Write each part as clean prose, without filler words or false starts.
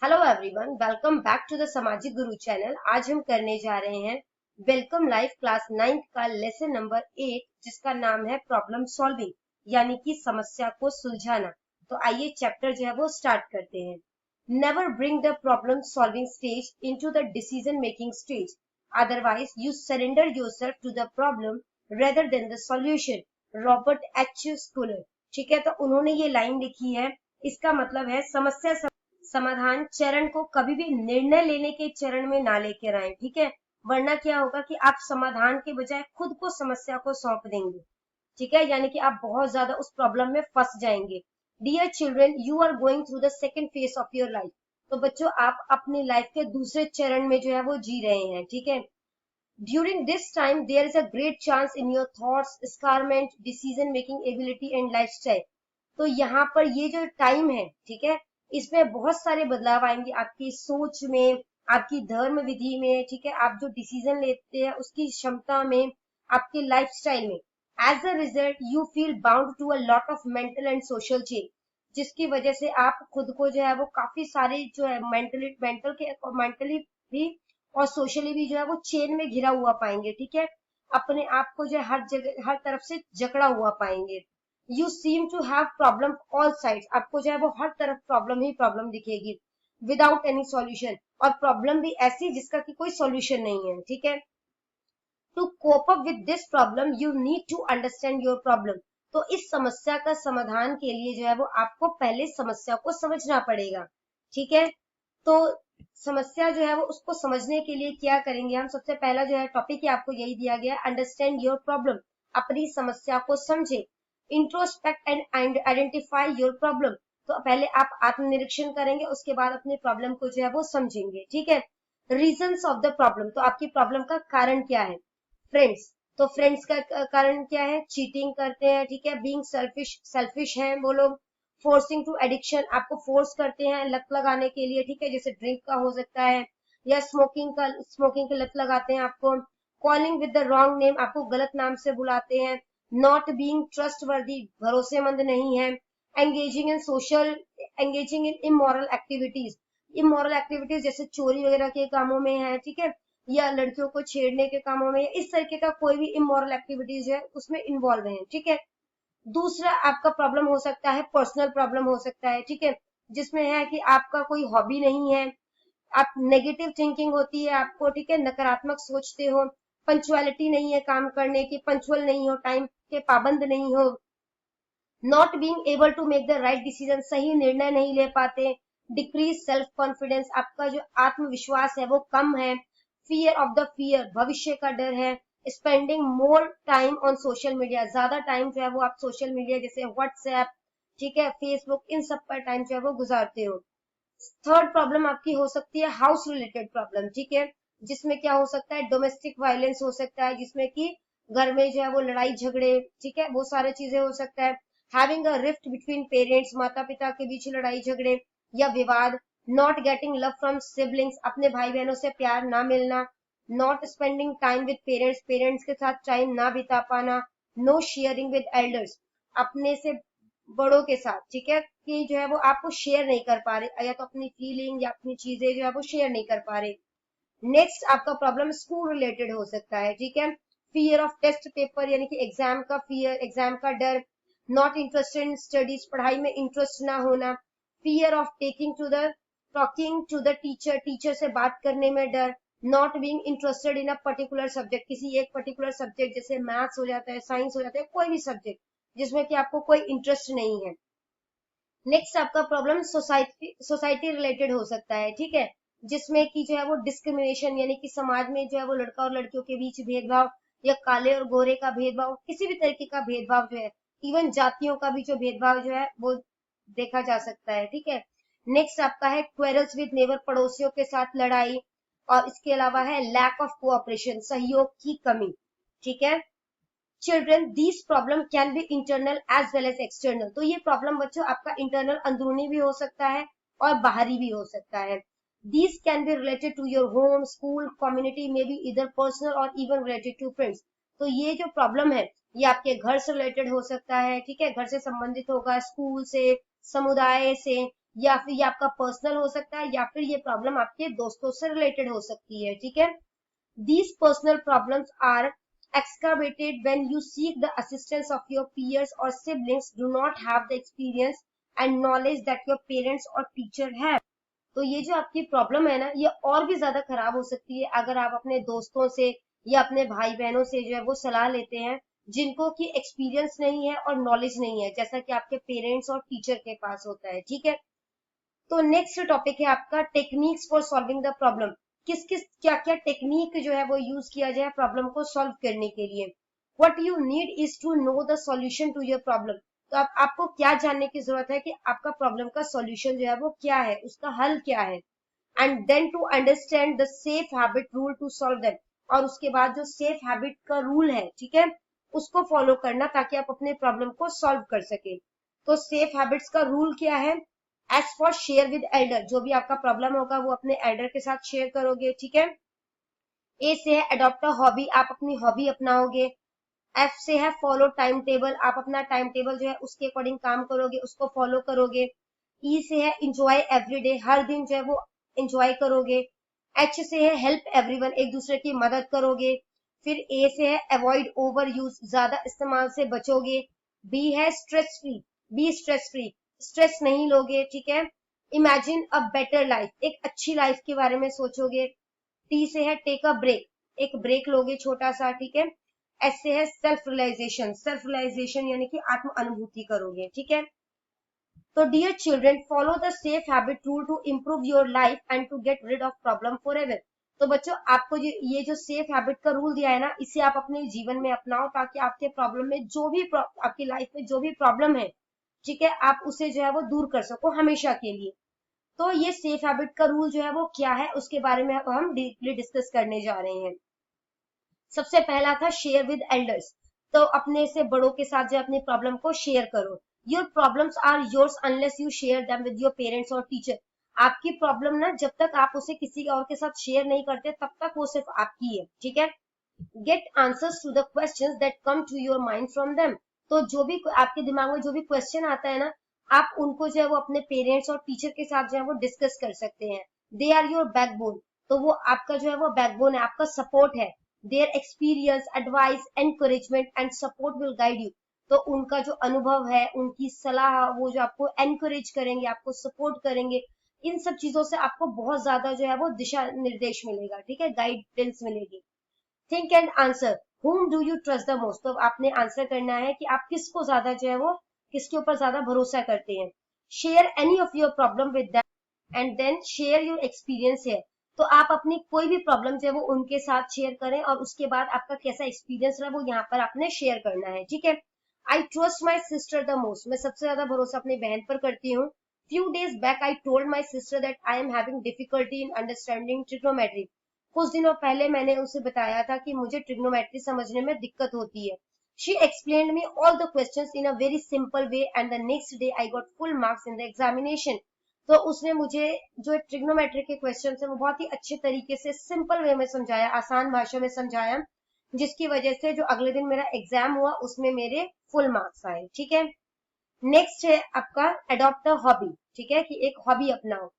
Hello everyone, welcome back to the Samajik Guru channel. आज हम करने जा रहे हैं वेलकम लाइफ क्लास 9 का लेसन नंबर 8, जिसका नाम है प्रॉब्लम सॉल्विंग, यानी कि समस्या को सुलझाना। तो आइए चैप्टर जो है वो स्टार्ट करते हैं। Never bring the problem solving stage into the decision making stage, otherwise you surrender yourself to the problem rather than the solution. Robert H Schuller. ठीक है, तो उन्होंने ये लाइन लिखी है। इसका मतलब है समस्या समाधान चरण को कभी भी निर्णय लेने के चरण में ना लेकर आए। ठीक है, वरना क्या होगा कि आप समाधान के बजाय खुद को समस्या को सौंप देंगे। ठीक है, यानी कि आप बहुत ज्यादा उस प्रॉब्लम में फंस जाएंगे। Dear children, you are going through the second phase of your life. तो बच्चों, आप अपनी लाइफ के दूसरे चरण में जो है वो जी रहे हैं। ठीक है, during this time there is a great chance in your thoughts, sacrament, decision making ability and lifestyle. तो यहाँ पर ये जो टाइम है, ठीक है, इसमें बहुत सारे बदलाव आएंगे आपकी सोच में, आपकी धर्म विधि में। ठीक है, आप जो डिसीजन लेते हैं उसकी क्षमता में, आपके लाइफस्टाइल में। As a result you feel bound to a lot of mental and social change, जिसकी वजह से आप खुद को जो है वो काफी सारे जो है मेंटली भी और सोशली भी जो है वो चेन में घिरा हुआ पाएंगे। ठीक है, अपने आप को जो है हर जगह हर तरफ से जकड़ा हुआ पाएंगे। You seem to have problem all sides, आपको जो है वो हर तरफ प्रॉब्लम ही प्रॉब्लम दिखेगी विदाउट एनी सॉल्यूशन। और प्रॉब्लम भी ऐसी जिसका कि कोई सॉल्यूशन नहीं है। ठीक है, to cope up with this problem you need to understand your problem. तो इस समस्या का समाधान के लिए जो है वो आपको पहले समस्या को समझना पड़ेगा। ठीक है, तो समस्या जो है वो उसको समझने के लिए क्या करेंगे हम। सबसे पहला जो है टॉपिक ही आपको यही दिया गया है, अंडरस्टैंड योर प्रॉब्लम। अपनी समस्या को समझे। Introspect and identify your problem. तो पहले आप आत्मनिरीक्षण करेंगे, उसके बाद अपने प्रॉब्लम को जो है वो समझेंगे। ठीक है, रीजंस ऑफ द प्रॉब्लम, तो आपकी प्रॉब्लम का कारण क्या है। फ्रेंड्स, तो फ्रेंड्स का कारण क्या है, चीटिंग करते हैं। ठीक है, बीइंग सेल्फिश हैं वो लोग। फोर्सिंग टू एडिक्शन, आपको फोर्स करते हैं लत लगाने के लिए। ठीक है, जैसे ड्रिंक का हो सकता है, या स्मोकिंग की लत लगाते हैं आपको। Calling with the wrong name, आपको गलत नाम से बुलाते हैं। नॉट बीइंग ट्रस्टवर्दी, भरोसेमंद नहीं है। Engaging in immoral activities, immoral activities जैसे चोरी वगैरह के कामों में है। ठीक है, या लड़कियों को छेड़ने के कामों में, इस तरीके का कोई भी इमोरल एक्टिविटीज है उसमें इन्वॉल्व है। ठीक है, दूसरा आपका प्रॉब्लम हो सकता है पर्सनल प्रॉब्लम हो सकता है। ठीक है, जिसमें है कि आपका कोई हॉबी नहीं है, आप नेगेटिव थिंकिंग होती है आपको। ठीक है, नकारात्मक सोचते हो। पंचुअलिटी नहीं है काम करने की, पंचुअल नहीं हो, टाइम के पाबंद नहीं हो। Not being able to make the right decision, सही निर्णय नहीं ले पाते। डिक्रीज सेल्फ कॉन्फिडेंस, आपका जो आत्मविश्वास है वो कम है। फियर ऑफ द फियर, भविष्य का डर है। Spending more time on social media, ज्यादा टाइम जो है वो आप सोशल मीडिया जैसे व्हाट्सएप, ठीक है, फेसबुक, इन सब पर टाइम जो है वो गुजारते हो। थर्ड प्रॉब्लम आपकी हो सकती है हाउस रिलेटेड प्रॉब्लम। ठीक है, जिसमें क्या हो सकता है, डोमेस्टिक वायलेंस हो सकता है, जिसमें कि घर में जो है वो लड़ाई झगड़े, ठीक है, वो सारे चीजें हो सकता है। Having a rift between parents, माता पिता के बीच लड़ाई झगड़े या विवाद। Not getting love from siblings, अपने भाई बहनों से प्यार ना मिलना। Not spending time with parents, parents के साथ टाइम ना बिता पाना। नो शेयरिंग विद एल्डर्स, अपने से बड़ों के साथ, ठीक है, कि जो है वो आपको शेयर नहीं कर पा रहे, या तो अपनी फीलिंग या अपनी चीजें जो है वो शेयर नहीं कर पा रहे। नेक्स्ट आपका प्रॉब्लम स्कूल रिलेटेड हो सकता है। ठीक है, फियर ऑफ टेस्ट पेपर, यानी कि एग्जाम का फियर, एग्जाम का डर। नॉट इंटरेस्टेड इन स्टडीज, पढ़ाई में इंटरेस्ट ना होना। Fear of talking to the teacher, teacher से बात करने में डर। Not being interested in a particular subject, किसी एक पर्टिकुलर सब्जेक्ट जैसे मैथ्स हो जाता है, साइंस हो जाता है, कोई भी सब्जेक्ट जिसमें कि आपको कोई इंटरेस्ट नहीं है। नेक्स्ट आपका प्रॉब्लम सोसाइटी रिलेटेड हो सकता है। ठीक है, जिसमें कि जो है वो डिस्क्रिमिनेशन, यानी कि समाज में जो है वो लड़का और लड़कियों के बीच भेदभाव, या काले और गोरे का भेदभाव, किसी भी तरीके का भेदभाव जो है, इवन जातियों का भी जो भेदभाव जो है वो देखा जा सकता है। ठीक है, नेक्स्ट आपका है क्वेरल्स विद नेबर, पड़ोसियों के साथ लड़ाई। और इसके अलावा है लैक ऑफ कोऑपरेशन, सहयोग की कमी। ठीक है, children these problem can be internal as well as external. तो ये प्रॉब्लम बच्चों आपका इंटरनल अंदरूनी भी हो सकता है और बाहरी भी हो सकता है। These can be related to your home, school, community, may be इधर पर्सनल और इवन रिलेटेड टू फ्रेंड्स। तो ये जो प्रॉब्लम है ये आपके घर से रिलेटेड हो सकता है। ठीक है, घर से संबंधित होगा, स्कूल से, समुदाय से, या फिर ये आपका पर्सनल हो सकता है, या फिर ये प्रॉब्लम आपके दोस्तों से रिलेटेड हो सकती है, ठीक है। These personal problems are exacerbated when you seek the assistance of your peers or siblings do not have the experience and knowledge that your parents or teacher have. तो ये जो आपकी प्रॉब्लम है ना, ये और भी ज्यादा खराब हो सकती है अगर आप अपने दोस्तों से या अपने भाई बहनों से जो है वो सलाह लेते हैं, जिनको की एक्सपीरियंस नहीं है और नॉलेज नहीं है, जैसा कि आपके पेरेंट्स और टीचर के पास होता है, ठीक है। तो नेक्स्ट टॉपिक है आपका techniques for solving the problem. किस किस क्या क्या टेक्निक जो है वो यूज किया जाए प्रॉब्लम को सॉल्व करने के लिए। What you need is to know the solution to your problem. तो आपको क्या जानने की जरूरत है कि आपका प्रॉब्लम का सॉल्यूशन जो है वो क्या है, उसका हल क्या है। And then to understand the safe habit rule to solve that. और उसके बाद जो सेफ हैबिट का रूल है, ठीक है, उसको फॉलो करना ताकि आप अपने प्रॉब्लम को सॉल्व कर सके। तो सेफ हैबिट्स का रूल क्या है? As for share with elder, जो भी आपका प्रॉब्लम होगा वो अपने एल्डर के साथ शेयर करोगे, ठीक है। ए से है अडॉप्ट अ हॉबी, आप अपनी हॉबी अपनाओगे। एफ से है फॉलो टाइम टेबल, आप अपना टाइम टेबल जो है उसके अकॉर्डिंग काम करोगे, उसको फॉलो करोगे। ई से है इंजॉय एवरीडे, हर दिन जो है वो इंजॉय करोगे। एच से है हेल्प एवरीवन, एक दूसरे की मदद करोगे। फिर ए से है अवॉइड ओवर यूज, ज्यादा इस्तेमाल से बचोगे। बी है stress free, be stress free, stress नहीं लोगे, ठीक है। इमेजिन अ बेटर लाइफ, एक अच्छी लाइफ के बारे में सोचोगे। टी से है टेक अ ब्रेक, एक ब्रेक लोगे छोटा सा, ठीक है। एस से है सेल्फ रियलाइजेशन, सेल्फ रियलाइजेशन यानी कि आत्म अनुभूति करोगे, ठीक है। तो dear children, follow the safe habit rule to improve your life and to get rid of problem forever. तो बच्चों, आपको ये जो सेफ हैबिट का रूल दिया है ना, इसे आप अपने जीवन में अपनाओ ताकि आपके प्रॉब्लम में जो भी आपकी लाइफ में जो भी प्रॉब्लम है, ठीक है, आप उसे जो है वो दूर कर सको हमेशा के लिए। तो ये सेफ हैबिट का रूल जो है वो क्या है, उसके बारे में अब हम डीपली डिस्कस करने जा रहे हैं। सबसे पहला था शेयर विद एल्डर्स। तो अपने से बड़ों के साथ जो अपनी प्रॉब्लम को शेयर करो। Your problems are yours unless you share them with your parents और टीचर। आपकी प्रॉब्लम ना, जब तक आप उसे किसी और के साथ शेयर नहीं करते तब तक वो सिर्फ आपकी है, ठीक है। Get answers to the questions that come to your mind from them. तो जो भी आपके दिमाग में जो भी क्वेश्चन आता है ना, आप उनको जो है वो अपने पेरेंट्स और टीचर के साथ जो है वो डिस्कस कर सकते हैं। दे आर योर बैकबोन, तो वो आपका जो है वो बैकबोन है, आपका सपोर्ट है। Their experience, advice, encouragement and support will guide you. तो उनका जो अनुभव है, उनकी सलाह, वो जो आपको एनकरेज करेंगे, आपको सपोर्ट करेंगे, इन सब चीजों से आपको बहुत ज्यादा जो है वो दिशा निर्देश मिलेगा, ठीक है, गाइडेंस मिलेगी। Think and answer, whom do you trust the most। तो आपने आंसर करना है कि आप किसको ज्यादा जो है वो, किसके ऊपर ज्यादा भरोसा करते हैं। Share any of your problem with them and then share your experience है। तो आप अपनी कोई भी प्रॉब्लम जो है वो उनके साथ शेयर करें और उसके बाद आपका कैसा एक्सपीरियंस रहा वो यहाँ पर आपने शेयर करना है, ठीक है। I trust my sister the most, मैं सबसे ज्यादा भरोसा अपनी बहन पर करती हूँ। Few days back I told my sister that I am having difficulty in understanding trigonometry. कुछ दिनों पहले मैंने उसे बताया था कि मुझे ट्रिग्नोमेट्री समझने में दिक्कत होती है। She explained me all the questions in a very simple way and the next day I got full marks in the examination। तो उसने मुझे जो ट्रिग्नोमेट्री के क्वेश्चन है वो बहुत ही अच्छे तरीके से सिंपल वे में समझाया, आसान भाषा में समझाया, जिसकी वजह से जो अगले दिन मेरा एग्जाम हुआ उसमें मेरे फुल मार्क्स आए, ठीक है। नेक्स्ट है आपका अडॉप्ट अ हॉबी, ठीक है, कि एक हॉबी अपनाओ।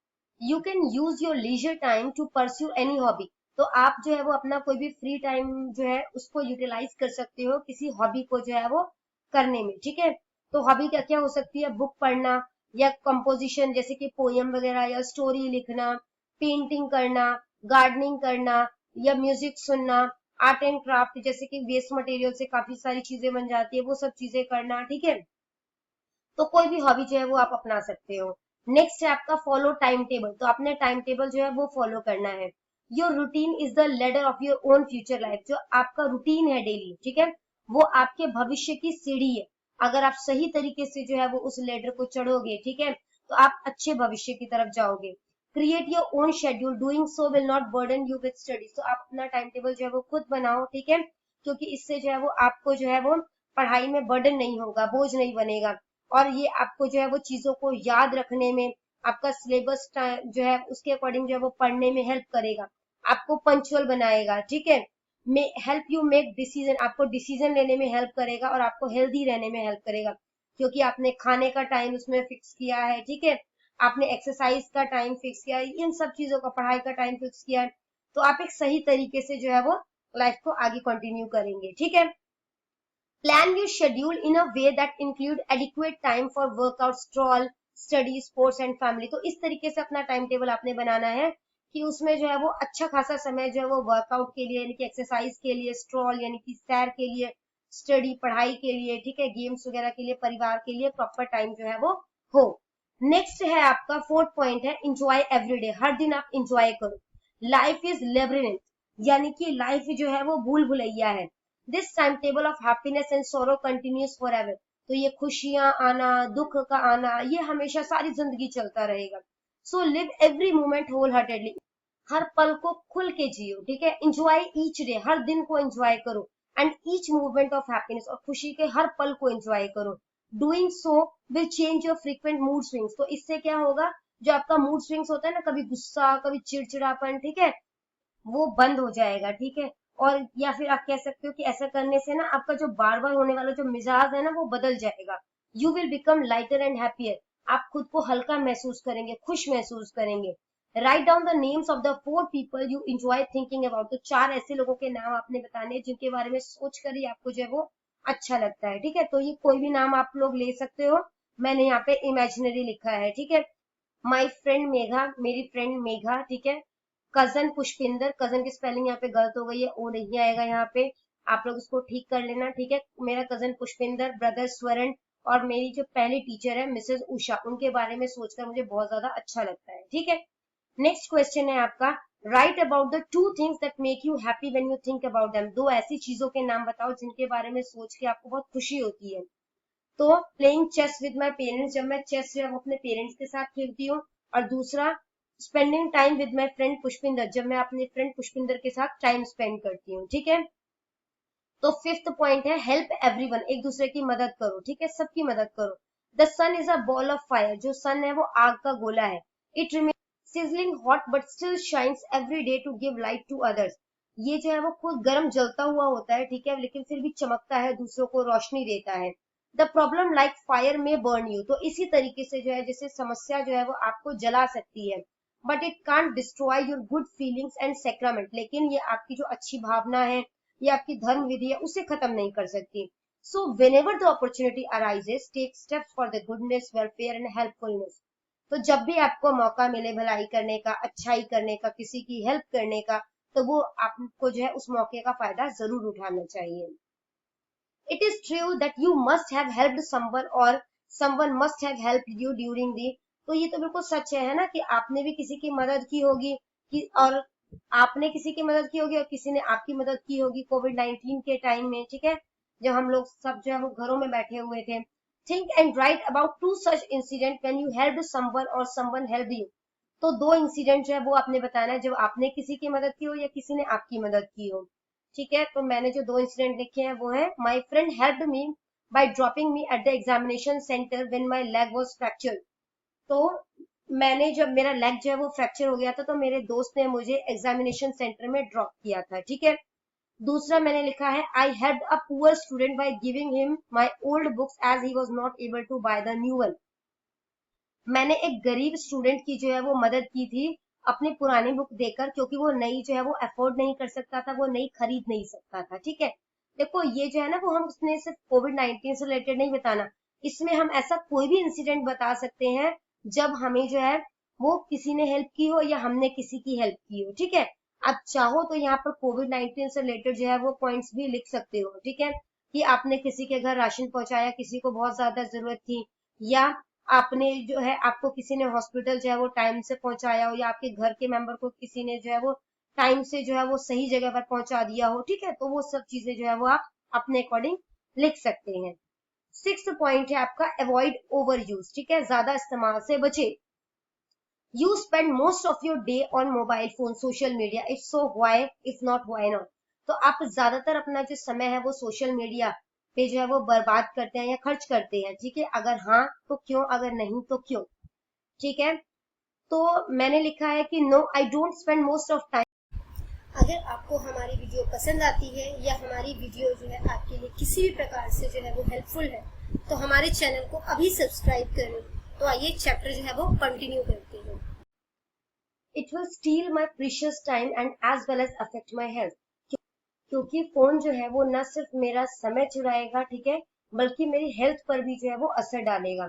You can use your leisure time to pursue any hobby. तो आप जो है वो अपना कोई भी फ्री टाइम जो है उसको यूटिलाइज कर सकते हो किसी हॉबी को जो है वो करने में, ठीक है। तो हॉबी क्या क्या हो सकती है? बुक पढ़ना, या कंपोजिशन जैसे कि पोयम वगैरह, या स्टोरी लिखना, पेंटिंग करना, गार्डनिंग करना, या म्यूजिक सुनना, आर्ट एंड क्राफ्ट जैसे कि वेस्ट मटेरियल से काफी सारी चीजें बन जाती है, वो सब चीजें करना, ठीक है। तो कोई भी हॉबी जो है वो आप अपना सकते हो। नेक्स्ट है आपका फॉलो टाइम टेबल। तो अपने टाइम टेबल जो है वो फॉलो करना है। Your routine is the ladder of your own future life. जो आपका रूटीन है डेली, ठीक है, वो आपके भविष्य की सीढ़ी है। अगर आप सही तरीके से जो है वो उस लेडर को चढ़ोगे, ठीक है, तो आप अच्छे भविष्य की तरफ जाओगे। Create your own schedule, doing so will not burden you with studies. तो आप अपना टाइम टेबल जो है वो खुद बनाओ, ठीक है, क्योंकि इससे जो है वो आपको जो है वो पढ़ाई में बर्डन नहीं होगा, बोझ नहीं बनेगा। और ये आपको जो है वो चीजों को याद रखने में, आपका सिलेबस जो है उसके अकॉर्डिंग जो है वो पढ़ने में हेल्प करेगा, आपको पंचुअल बनाएगा, ठीक है। हेल्प यू मेक डिसीजन, आपको डिसीजन लेने में हेल्प करेगा और आपको हेल्दी रहने में हेल्प करेगा, क्योंकि आपने खाने का टाइम उसमें फिक्स किया है, ठीक है। आपने एक्सरसाइज का टाइम फिक्स किया, इन सब चीजों का, पढ़ाई का टाइम फिक्स किया है, तो आप एक सही तरीके से जो है वो लाइफ को आगे कंटिन्यू करेंगे। ठीक है। Plan your schedule in a way that include adequate time for workout, stroll, study, sports and family. तो इस तरीके से अपना टाइम टेबल आपने बनाना है कि उसमें जो है वो अच्छा खासा समय जो है वो वर्कआउट के लिए यानी कि एक्सरसाइज के लिए, स्ट्रॉल यानी कि सैर के लिए, स्टडी पढ़ाई के लिए, ठीक है, गेम्स वगैरह के लिए, परिवार के लिए प्रॉपर टाइम जो है वो हो। नेक्स्ट है आपका फोर्थ पॉइंट है इंजॉय एवरीडे। हर दिन आप इंजॉय करो। लाइफ इज लेब्रिंथ, यानी कि लाइफ जो है वो भूल भुलैया है। This time table of happiness and सोरो कंटिन्यूज फॉर एवर। तो ये खुशियां आना, दुख का आना, ये हमेशा सारी जिंदगी चलता रहेगा। So live every moment whole heartedly. हर पल को खुल के जियो। ठीक है। इंजॉय ईच डे, हर दिन को एंजॉय करो, and each movement of happiness, और खुशी के हर पल को एंजॉय करो। Doing so will change your frequent mood swings. तो इससे क्या होगा, जो आपका मूड स्विंग्स होता है ना, कभी गुस्सा, कभी चिड़चिड़ापन, ठीक है, वो बंद हो जाएगा। ठीक है। और या फिर आप कह सकते हो कि ऐसा करने से ना आपका जो बार बार होने वाला जो मिजाज है ना वो बदल जाएगा। You will become lighter and happier. आप खुद को हल्का महसूस करेंगे, खुश महसूस करेंगे। Write down the names of the 4 people you enjoy thinking about. तो 4 ऐसे लोगों के नाम आपने बताने हैं जिनके बारे में सोच कर ही आपको जो है वो अच्छा लगता है। ठीक है। तो ये कोई भी नाम आप लोग ले सकते हो, मैंने यहाँ पे इमेजिनरी लिखा है। ठीक है। माई फ्रेंड मेघा, मेरी फ्रेंड मेघा। ठीक है। कजन पुष्पिंदर, कजन की स्पेलिंग यहाँ पे गलत हो गई है, ओ नहीं आएगा यहाँ पे, आप लोग इसको ठीक कर लेना। ठीक है। मेरा कजन पुष्पिंदर, ब्रदर स्वरण, और मेरी जो पहली टीचर है मिसेस उषा, उनके बारे में सोचकर मुझे बहुत ज्यादा अच्छा लगता है। ठीक है। नेक्स्ट क्वेश्चन है आपका, right about the 2 things that make you happy when you think about them. 2 ऐसी चीजों के नाम बताओ जिनके बारे में सोच के आपको बहुत खुशी होती है। तो playing chess with my parents, जब मैं चेस जो है वो अपने पेरेंट्स के साथ खेलती हूँ। और दूसरा, spending time with my friend Pushpinder, जब मैं अपने फ्रेंड पुष्पिंदर के साथ टाइम स्पेंड करती हूँ। ठीक है। तो 5th पॉइंट है हेल्प एवरीवन, एक दूसरे की मदद करो। ठीक है। सबकी मदद करो। The sun is a ball of fire, जो सन है वो आग का गोला है। It remain sizzling hot but still shines every day to give light to others. ये जो है वो खुद गर्म जलता हुआ होता है, ठीक है, लेकिन फिर भी चमकता है, दूसरों को रोशनी देता है। द प्रॉब्लम लाइक फायर में बर्न यू। तो इसी तरीके से जो है, जैसे समस्या जो है वो आपको जला सकती है, but it can't destroy your good feelings and sacrament. लेकिन ये आपकी जो अच्छी भावना है, ये आपकी धर्म विधि है, उसे खत्म नहीं कर सकती। सो whenever the opportunity arises, take steps for the goodness, welfare and helpfulness। तो जब भी आपको मौका मिले भलाई करने का, अच्छाई करने का, किसी की हेल्प करने का, तो वो आपको जो है उस मौके का फायदा जरूर उठाना चाहिए। It is true that you must have helped someone or someone must have helped you during the। तो ये तो बिल्कुल सच है ना, कि आपने भी किसी की मदद की होगी, कि और आपने किसी की मदद की होगी और किसी ने आपकी मदद की होगी कोविड-19 के टाइम में। ठीक है। जब हम लोग सब जो है वो घरों में बैठे हुए थे। Think and right about 2 such incident when you helped someone और समवन हेल्प्ड यू। तो 2 इंसिडेंट जो है वो आपने बताना है जब आपने किसी की मदद की हो या किसी ने आपकी मदद की हो। ठीक है। तो मैंने जो 2 इंसिडेंट लिखे हैं वो है, my friend helped me by dropping me at the examination centre when my leg was fractured. तो मैंने जब मेरा लेग जो है वो फ्रैक्चर हो गया था, तो मेरे दोस्त ने मुझे एग्जामिनेशन सेंटर में ड्रॉप किया था। ठीक है। दूसरा मैंने लिखा है, I help a poor student by giving him my old books as he was not able to buy the new one. मैंने एक गरीब स्टूडेंट की जो है वो मदद की थी अपनी पुरानी बुक देकर, क्योंकि वो नई जो है वो अफोर्ड नहीं कर सकता था, वो नई खरीद नहीं सकता था। ठीक है। देखो ये जो है ना वो हम उसने सिर्फ कोविड-19 से रिलेटेड नहीं बताना, इसमें हम ऐसा कोई भी इंसिडेंट बता सकते हैं जब हमें जो है वो किसी ने हेल्प की हो या हमने किसी की हेल्प की हो। ठीक है। आप चाहो तो यहाँ पर कोविड-19 से रिलेटेड जो है वो पॉइंट्स भी लिख सकते हो। ठीक है। कि आपने किसी के घर राशन पहुंचाया, किसी को बहुत ज्यादा जरूरत थी, या आपने जो है आपको किसी ने हॉस्पिटल जो है वो टाइम से पहुंचाया हो, या आपके घर के मेंबर को किसी ने जो है वो टाइम से जो है वो सही जगह पर पहुंचा दिया हो। ठीक है। तो वो सब चीजें जो है वो आप अपने अकॉर्डिंग लिख सकते हैं। 6th पॉइंट है आपका, अवॉइड ओवर यूज। ठीक है। ज्यादा इस्तेमाल से बचे। You spend most of your day on mobile phone, social media, if so why, if not why not. तो आप ज्यादातर अपना जो समय है वो सोशल मीडिया पे जो है वो बर्बाद करते हैं या खर्च करते हैं। ठीक है। अगर हाँ तो क्यों, अगर नहीं तो क्यों। ठीक है। तो मैंने लिखा है कि no, I don't spend most of time. अगर आपको हमारी वीडियो पसंद आती है या हमारी वीडियो जो है आपके लिए किसी भी प्रकार से जो है वो हेल्पफुल है, तो हमारे चैनल को अभी सब्सक्राइब करें तो आइए चैप्टर जो है वो कंटिन्यू करते हैं। It will steal my precious time and as well as affect my health. क्योंकि फोन जो है वो न सिर्फ मेरा समय चुराएगा, ठीक है, बल्कि मेरी हेल्थ पर भी जो है वो असर डालेगा.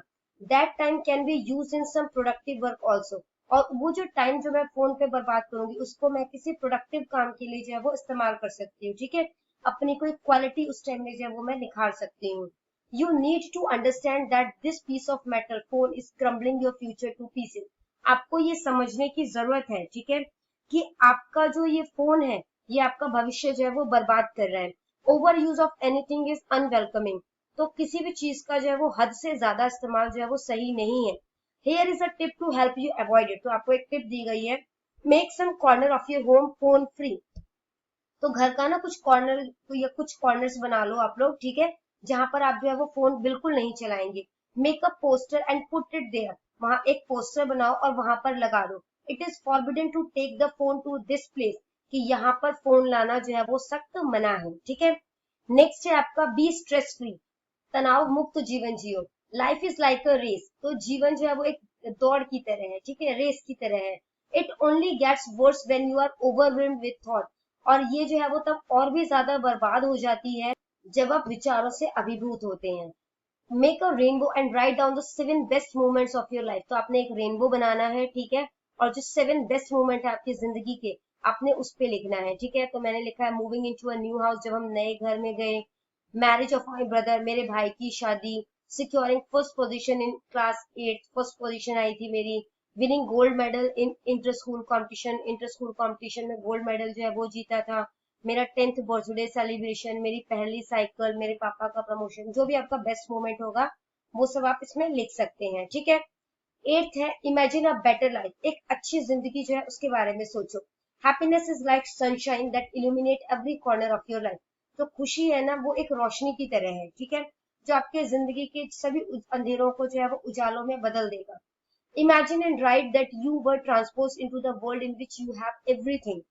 That time can be use in some productive work also. और वो जो टाइम जो मैं फोन पे बर्बाद करूंगी उसको मैं किसी प्रोडक्टिव काम के लिए जो है वो इस्तेमाल कर सकती हूँ, ठीक है, अपनी कोई क्वालिटी उस टाइम में जो है वो मैं निखार सकती हूँ. You need to understand that this piece of metal phone is crumbling your future to pieces. आपको ये समझने की जरूरत है, ठीक है, कि आपका जो ये फोन है ये आपका भविष्य जो है वो बर्बाद कर रहा है. Over use of anything is unwelcoming. तो किसी भी चीज का जो है वो हद से ज्यादा इस्तेमाल जो है वो सही नहीं है. Here is a tip to help you avoid it. तो आपको एक टिप दी गई है. Make some corner of your home phone free. तो घर का ना कुछ कॉर्नर या कुछ कॉर्नर्स बना लो आप लोग, ठीक है, जहां पर आप जो है वो फोन बिल्कुल नहीं चलाएंगे. Make a poster and put it there. वहां एक पोस्टर बनाओ और वहां पर लगा दो. It is forbidden to take the phone to this place. कि यहाँ पर फोन लाना जो है वो सख्त मना है, ठीक है. नेक्स्ट है आपका बी स्ट्रेस फ्री. तनाव मुक्त जीवन जियो. Life is like a race. तो जीवन जो है वो एक दौड़ की तरह है, ठीक है, रेस की तरह है. It only gets worse when you are overwhelmed with thought. और ये जो है वो तब और भी ज्यादा बर्बाद हो जाती है जब आप विचारों से अभिभूत होते हैं. Make a rainbow and write down the 7 best moments of your life. तो आपने एक रेनबो बनाना है, ठीक है, और जो 7 बेस्ट मोमेंट है आपकी जिंदगी के आपने उस पे लिखना है, ठीक है. तो मैंने लिखा है moving into a new house, जब हम नए घर में गए. मैरिज ऑफ माई ब्रदर, मेरे भाई की शादी. Securing first position in class 8, first position आई थी मेरी. Winning gold medal in inter school competition, inter school competition में गोल्ड मेडल जो है वो जीता था. मेरा 10th बर्थडे सेलिब्रेशन, मेरी पहली साइकिल, मेरे पापा का प्रमोशन. जो भी आपका बेस्ट मोमेंट होगा वो सब आप इसमें लिख सकते हैं, ठीक है. 8th है इमेजिन अ बेटर लाइफ. एक अच्छी जिंदगी जो है उसके बारे में सोचो. Happiness is like sunshine that illuminate every corner of your life. तो खुशी है ना वो एक रोशनी की तरह है, ठीक है, जो आपके जिंदगी के सभी अंधेरों को जो है वो उजालों में बदल देगा. Imagine and right that you were transpose into the world in which you have everything.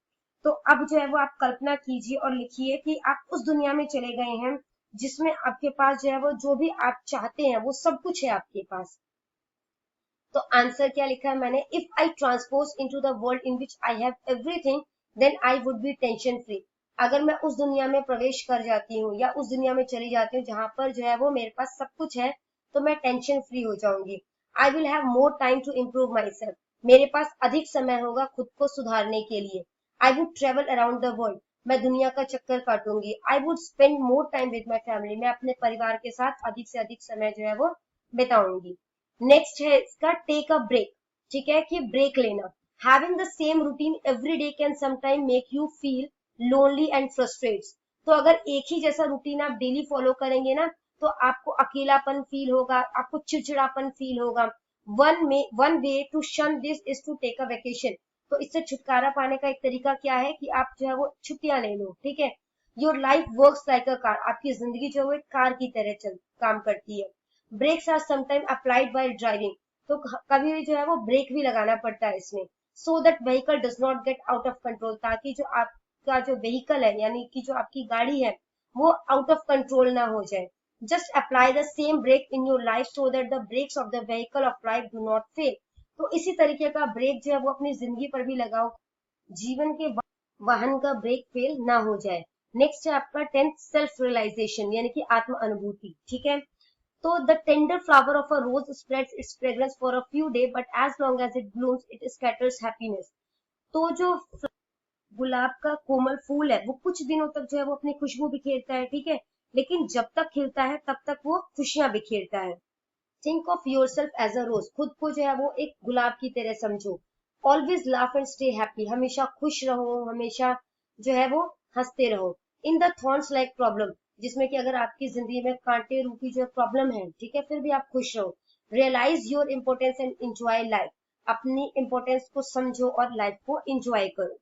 तो अब जो है वो आप कल्पना कीजिए और लिखिए कि आप उस दुनिया में चले गए हैं जिसमें आपके पास जो है वो जो भी आप चाहते हैं वो सब कुछ है आपके पास. तो आंसर क्या लिखा है मैंने. If I transpose into the world in which I have everything then I would be tension free. अगर मैं उस दुनिया में प्रवेश कर जाती हूँ या उस दुनिया में चली जाती हूँ जहां पर जो है वो मेरे पास सब कुछ है, तो मैं टेंशन फ्री हो जाऊंगी. I will have more time to improve myself. मेरे पास अधिक समय होगा खुद को सुधारने के लिए. I would travel around the world. मैं दुनिया का चक्कर काटूंगी. I would spend more time with my family. मैं अपने परिवार के साथ अधिक से अधिक समय जो है वो बिताऊंगी. नेक्स्ट है इसका टेक अ ब्रेक. ठीक है, कि ब्रेक लेना. Having the same routine every day can sometime make you feel lonely and frustrates. तो अगर एक ही जैसा रूटीन आप डेली फॉलो करेंगे ना तो आपको अकेलापन फील होगा, आपको चिड़चिड़ापन फील होगा. One way to shun this is to take a vacation. तो इससे छुटकारा पाने का एक तरीका क्या है कि आप जो है वो छुट्टियां ले लो, ठीक है. Your life works like a car. आपकी जिंदगी जो है वो एक कार की तरह काम करती है. Brakes are sometime applied by driving. तो कभी भी जो है वो ब्रेक भी लगाना पड़ता है इसमें. So that vehicle does not gate out of control. ताकि जो आपका जो व्हीकल है यानी कि जो आपकी गाड़ी है वो आउट ऑफ कंट्रोल ना हो जाए. Just apply the same brake in your life so that the brakes of the vehicle of life do not fail. तो इसी तरीके का ब्रेक जो है वो अपनी जिंदगी पर भी लगाओ, जीवन के वाहन का ब्रेक फेल ना हो जाए. नेक्स्ट है आपका 10th सेल्फ रियलाइजेशन यानी कि आत्म अनुभूति, ठीक है. So the tender flower of a rose spreads its fragrance for a few days, but as long as it blooms, it scatters happiness. तो जो गुलाब का कोमल फूल है वो कुछ दिनों तक जो है वो अपनी खुशबू बिखेरता है, ठीक है, लेकिन जब तक खिलता है तब तक वो खुशियां बिखेरता है. Think of yourself as a rose. खुद को जो है वो एक गुलाब की तरह समझो. Always laugh and stay happy. हमेशा खुश रहो, हमेशा जो है वो हंसते रहो. In the thorns like problem. जिसमें कि अगर आपकी जिंदगी में कांटे रूपी जो प्रॉब्लम है, ठीक है, फिर भी आप खुश रहो. Realise your importance and enjoy life. अपनी इंपोर्टेंस को समझो और लाइफ को एंजॉय करो.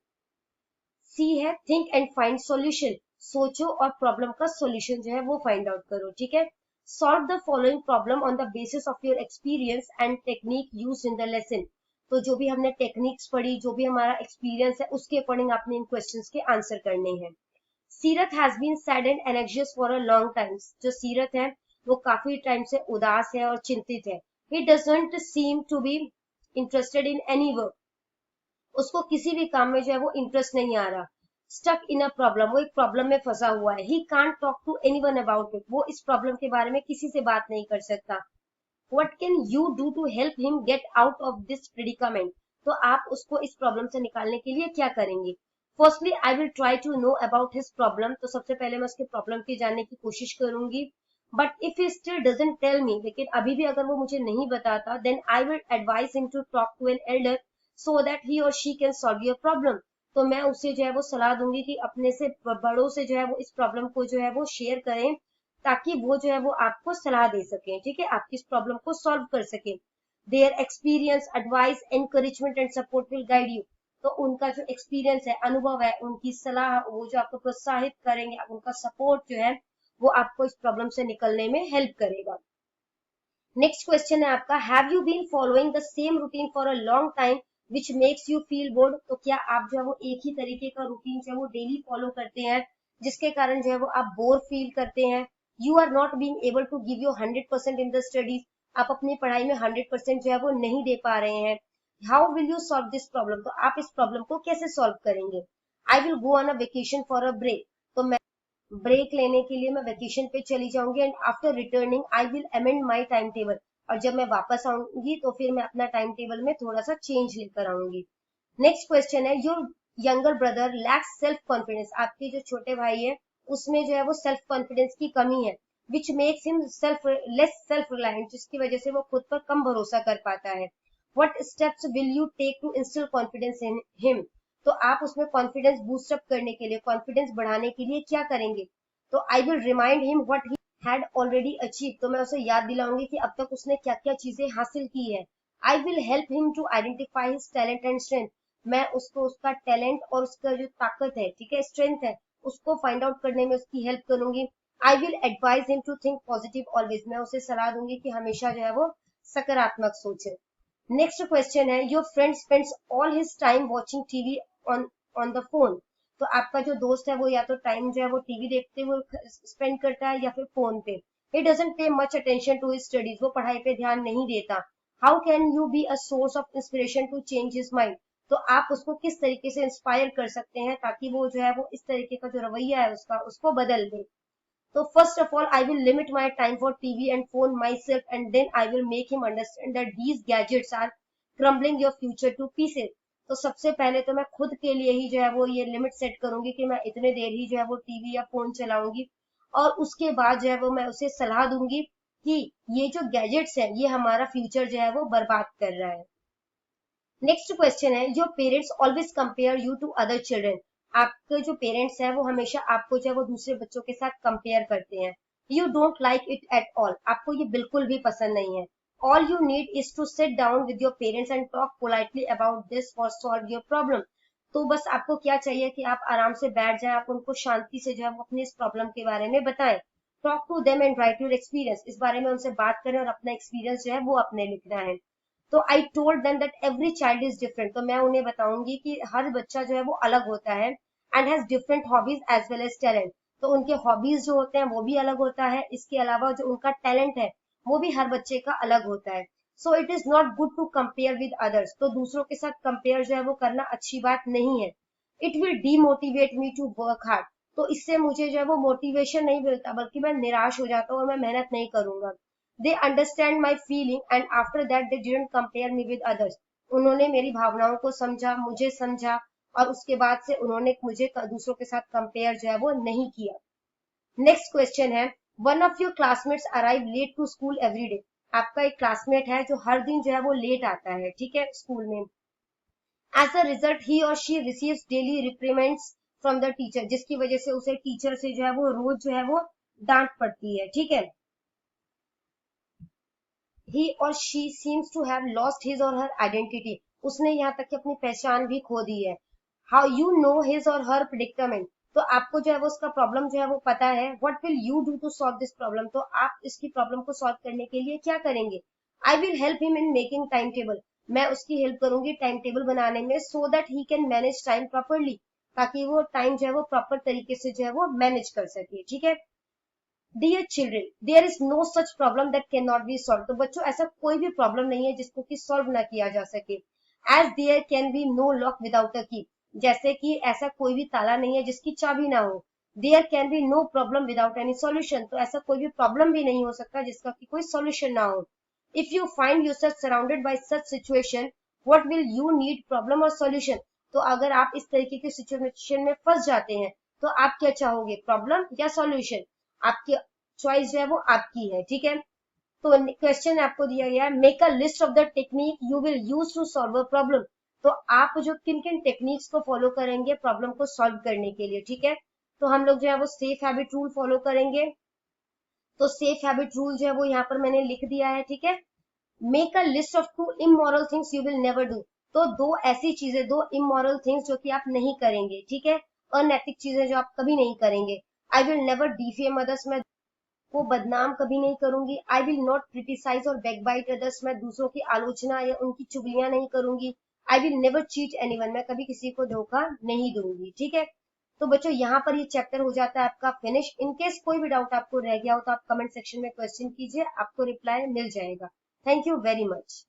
सी है थिंक एंड फाइंड सॉल्यूशन. सोचो और प्रॉब्लम का सॉल्यूशन जो है वो फाइंड आउट करो, ठीक है. Solve the following problem on the basis of your experience and technique use in the lesson. तो जो भी हमने टेक्निक्स पढ़ी, जो भी हमारा एक्सपीरियंस है उसके अकॉर्डिंग आपने इन क्वेश्चंस के आंसर करने हैं. Seerat has been sad and anxious for a long time. जो सीरत है वो काफी टाइम से उदास है और चिंतित है. He doesn't seem to be interested in any work, उसको किसी भी काम में जो है वो इंटरेस्ट नहीं आ रहा। स्टक इन अ प्रॉब्लम, वो एक प्रॉब्लम में फंसा हुआ है। He can't talk to anyone about it, वो इस प्रॉब्लम के बारे में किसी से बात नहीं कर सकता। What can you do to help him get out of this predicament, तो आप उसको इस प्रॉब्लम से निकालने के लिए क्या करेंगे? Firstly I will try to know about his problem, तो सबसे पहले मैं उसके प्रॉब्लम की जानने की कोशिश करूंगी। But if he still doesn't tell me, लेकिन अभी भी अगर वो मुझे नहीं बताता, then I will advise him to talk to an elder so that he or she can solve your problem, तो मैं उसे जो है वो सलाह दूंगी कि अपने से बड़ों से जो है वो इस प्रॉब्लम को जो है वो शेयर करें, ताकि वो जो है वो आपको सलाह दे सके, ठीक है, आपकी इस प्रॉब्लम को सॉल्व कर सके। Their experience, advice, encouragement and support will guide you, तो उनका जो एक्सपीरियंस है, अनुभव है, उनकी सलाह, वो जो आपको प्रोत्साहित करेंगे, उनका सपोर्ट जो है वो आपको इस प्रॉब्लम से निकलने में हेल्प करेगा। नेक्स्ट क्वेश्चन है आपका, have you been following the same routine for a long time which makes you feel bored, तो क्या आप जो है वो एक ही तरीके का रूटीन जो है वो डेली फॉलो करते हैं, जिसके कारण जो है वो आप बोर फील करते हैं? You are not being able to give you 100% in the studies, आप अपनी पढ़ाई में 100% जो है वो नहीं दे पा रहे हैं। How will you solve this problem, तो आप इस प्रॉब्लम को कैसे सॉल्व करेंगे? I will go on a vacation for a break, तो मैं ब्रेक लेने के लिए मैं वेकेशन पे चली जाऊंगी, and after returning I will amend my time table, और जब मैं वापस आऊंगी तो फिर मैं अपना टाइम टेबल में थोड़ा सा चेंज लेकर आऊंगी। नेक्स्ट क्वेश्चन है, your younger brother lakhs self confidence, आपके जो छोटे भाई है उसमें जो है वो सेल्फ कॉन्फिडेंस की कमी है, which makes him self reliant, जिसकी वजह से वो खुद पर कम भरोसा कर पाता है। What steps will you take to instil confidence in him, तो आप उसमें कॉन्फिडेंस बूस्ट अप करने के लिए, कॉन्फिडेंस बढ़ाने के लिए क्या करेंगे? तो I will remind him what he had already achieve, तो मैं उसे याद दिलाऊंगी कि अब तक उसने क्या क्या चीजें हासिल की है। I will help him to identify his talent and strength, मैं उसको उसका टैलेंट और उसका जो ताकत है, ठीक है, स्ट्रेंथ है, उसको फाइंड आउट करने में उसकी हेल्प करूंगी। I will advise him to think positive always, मैं उसे सलाह दूंगी कि हमेशा जो है वो सकारात्मक सोचे। नेक्स्ट क्वेश्चन है, your friend spends all his time watching TV on on the phone, तो आपका जो दोस्त है वो या तो टाइम जो है वो टीवी देखते हुए स्पेंड करता है या फिर फोन पे। He doesn't pay much attention to his studies, वो पढ़ाई पे ध्यान नहीं देता। How can you be a source of inspiration to change his mind, तो आप उसको किस तरीके से इंस्पायर कर सकते हैं ताकि वो जो है वो इस तरीके का जो रवैया है उसका, उसको बदल दे? So first of all, I will limit my time for TV and phone myself, and then I will make him understand that these gadgets are crumbling your future to pieces. तो सबसे पहले तो मैं खुद के लिए ही जो है वो ये लिमिट सेट करूंगी कि मैं इतने देर ही जो है वो टीवी या फोन चलाऊंगी, और उसके बाद जो है वो मैं उसे सलाह दूंगी कि ये जो गैजेट्स हैं ये हमारा फ्यूचर जो है वो बर्बाद कर रहा है। नेक्स्ट क्वेश्चन है, your parents always compare you to other children, आपके जो पेरेंट्स हैं वो हमेशा आपको जो है वो दूसरे बच्चों के साथ कंपेयर करते हैं। You don't like it at all, आपको ये बिल्कुल भी पसंद नहीं है। All you need is to sit down with your parents and talk politely about this for solve your problem, तो बस आपको क्या चाहिए कि आप आराम से बैठ जाएं, आप उनको शांति से जो है वो अपनी इस प्रॉब्लम के बारे में बताएं। Talk to them and write your experience, इस बारे में उनसे बात करें और अपना एक्सपीरियंस जो है वो अपने लिखना है। तो I told them that every child is different, तो मैं उन्हें बताऊंगी कि हर बच्चा जो है वो अलग होता है, and has different hobbies as well as talent, तो उनके हॉबीज जो होते हैं वो भी अलग होता है, इसके अलावा जो उनका टैलेंट है वो भी हर बच्चे का अलग होता है। So it is not good to compare with others, तो दूसरों के साथ कंपेयर जो है वो करना अच्छी बात नहीं है। It will demotivate me to work hard, तो इससे मुझे जो है वो मोटिवेशन नहीं मिलता, बल्कि मैं निराश हो जाता हूँ और मैं मेहनत नहीं करूंगा। They understand my feeling and after that they didn't compare me with others, उन्होंने मेरी भावनाओं को समझा, मुझे समझा, और उसके बाद से उन्होंने मुझे दूसरों के साथ कंपेयर जो है वो नहीं किया। नेक्स्ट क्वेश्चन है, one of your classmates arrive late to school every day, आपका एक क्लासमेट है जो हर दिन जो है वो लेट आता है, ठीक है, स्कूल में। एज अ रिजल्ट ही और she receives daily reprimands from the teacher, जिसकी वजह से उसे टीचर से जो है वो रोज जो है वो डांट पड़ती है, ठीक है। he or she seems to have lost his or her identity, उसने यहाँ तक कि अपनी पहचान भी खो दी है। how you know his or her predicament, तो आपको जो है वो उसका प्रॉब्लम जो है वो पता है। what will you do to solve this problem, तो आप इसकी प्रॉब्लम को सॉल्व करने के लिए क्या करेंगे? I will help him in making timetable, मैं उसकी हेल्प करूंगी टाइम टेबल बनाने में, so that he can manage time properly, ताकि वो टाइम जो है वो प्रॉपर तरीके से जो है वो मैनेज कर सके, ठीक है। Dear children, there is no such problem that can not be solve. तो बच्चों ऐसा कोई भी प्रॉब्लम नहीं है जिसको कि सॉल्व ना किया जा सके। As there can be no lock without a key, जैसे कि ऐसा कोई भी ताला नहीं है जिसकी चाबी ना हो। There can be no problem without any solution, तो ऐसा कोई भी प्रॉब्लम भी नहीं हो सकता जिसका कि कोई सॉल्यूशन ना हो। If you find yourself surrounded by such situation, what will you need, problem और सॉल्यूशन। तो अगर आप इस तरीके की सिचुएशन में फंस जाते हैं तो आप क्या चाहोगे, प्रॉब्लम या सॉल्यूशन? आपकी चॉइस जो है वो आपकी है, ठीक है। तो क्वेश्चन आपको दिया गया है, make a list of the technique you will use to solve a problem. तो आप जो किन किन टेक्निक्स को फॉलो करेंगे प्रॉब्लम को सॉल्व करने के लिए, ठीक है। तो हम लोग जो है वो सेफ हैबिट रूल फॉलो करेंगे। तो सेफ हैबिट रूल जो है वो यहाँ पर मैंने लिख दिया है, ठीक है। Make a list of 2 immoral things you will never do. तो दो ऐसी चीजें, 2 इमोरल थिंग्स जो कि आप नहीं करेंगे, ठीक है, अनैतिक चीजें जो आप कभी नहीं करेंगे। I will never defame others, मैं को बदनाम कभी नहीं करूंगी। आई विल नॉट क्रिटिसाइज और बैकबाइट अदर्स, मैं दूसरों की आलोचना या उनकी चुगलियां नहीं करूंगी। I will never cheat anyone, मैं कभी किसी को धोखा नहीं दूंगी, ठीक है। तो बच्चों यहाँ पर ये चैप्टर हो जाता है आपका फिनिश। इनकेस कोई भी डाउट आपको रह गया हो तो आप कमेंट सेक्शन में क्वेश्चन कीजिए, आपको रिप्लाई मिल जाएगा। Thank you very much.